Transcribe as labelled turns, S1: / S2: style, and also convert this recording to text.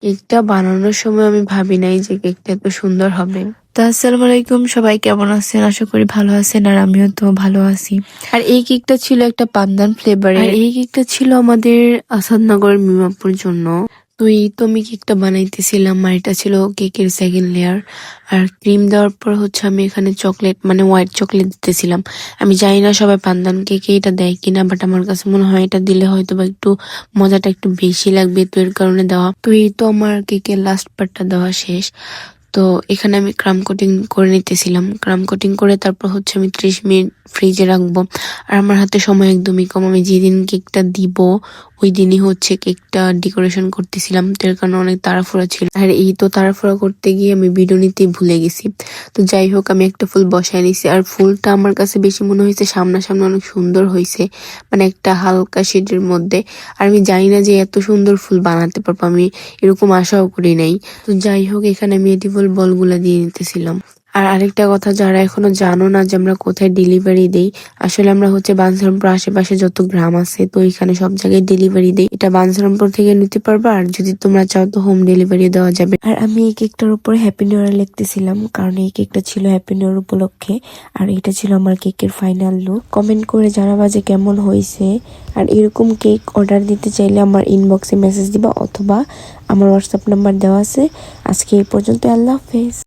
S1: কেকটা বানানোর সময় আমি ভাবি নাই যে কেকটা এত সুন্দর হবে।
S2: তো আসসালামু আলাইকুম, সবাই কেমন আছেন? আশা করি ভালো আছেন, আর আমিও তো ভালো আছি।
S1: আর এই কেকটা ছিল একটা পান্দান ফ্লেভারের। আর এই কেকটা ছিল আমাদের আসাদনগর মিমাপুর জন্য। তো এই তো আমি কেকটা বানাইতেছিলাম, আর এটা ছিল কেকের সেকেন্ড লেয়ার। আর ক্রিম দেওয়ার পর হচ্ছে আমি এখানে চকলেট মানে হোয়াইট চকলেট দিতেছিলাম। আমি জানি না সবাই পান্দান কেকে এটা দেয় কিনা, বাট আমার কাছে মনে হয় এটা দিলে হয়তো বা একটু মজাটা একটু বেশি লাগবে, তো এর কারণে দেওয়া। তো এই তো আমার কেকের লাস্ট পার্টটা দেওয়া শেষ। তো এখানে আমি ক্রাম কোটিং করে নিতেছিলাম। ক্রাম কোটিং করে তারপর হচ্ছে আমি 30 মিনিট ফ্রিজে রাখবো। আর আমার হাতে সময় একদমই কম। আমি যেদিন কেকটা দিব ওই দিনই হচ্ছে কেকটা ডেকোরেশন করতেছিলাম, তো এর কারণে অনেক তাড়াহুড়া ছিল। আর এই তো তাড়াহুড়া করতে গিয়ে আমি ভিডিও নিতে ভুলে গেছি। তো যাই হোক, আমি একটা ফুল বসায় নিছি। আর ফুলটা আমার কাছে বেশি মনে হয়েছে সামনাসামনি অনেক সুন্দর হয়েছে, মানে একটা হালকা শেডের মধ্যে। আর আমি জানি না যে এত সুন্দর ফুল বানাতে পারবো, আমি এরকম আশাও করি নাই। তো যাই হোক, এখানে আমি এডিবল বলগুলা দিয়ে নিতেছিলাম। আর আরেকটা কথা, যারা এখনো জানো না যে আমরা কোথায় ডেলিভারি দেই, আসলে আমরা হচ্ছে বাঞ্ছারামপুর আশেপাশে যত গ্রাম আছে তো এখানে সব জায়গায় ডেলিভারি দেই। এটা বাঞ্ছারামপুর থেকে নিতে পারবা, আর যদি তোমরা চাও তো হোম ডেলিভারি দেওয়া যাবে।
S2: আর আমি এই কেকটার উপরে হ্যাপি নিউ ইয়ার লিখতেছিলাম, কারণ এই কেকটা ছিল হ্যাপি নিউ ইয়ার উপলক্ষে। আর এটা ছিল আমার কেকের ফাইনাল লুক। কমেন্ট করে জানাবা যে কেমন হয়েছে। আর এরকম কেক অর্ডার দিতে চাইলে আমার ইনবক্সে মেসেজ দিবা, অথবা আমার হোয়াটসঅ্যাপ নাম্বার দেওয়া আছে। আজকে এই পর্যন্ত, আল্লাহ হাফেজ।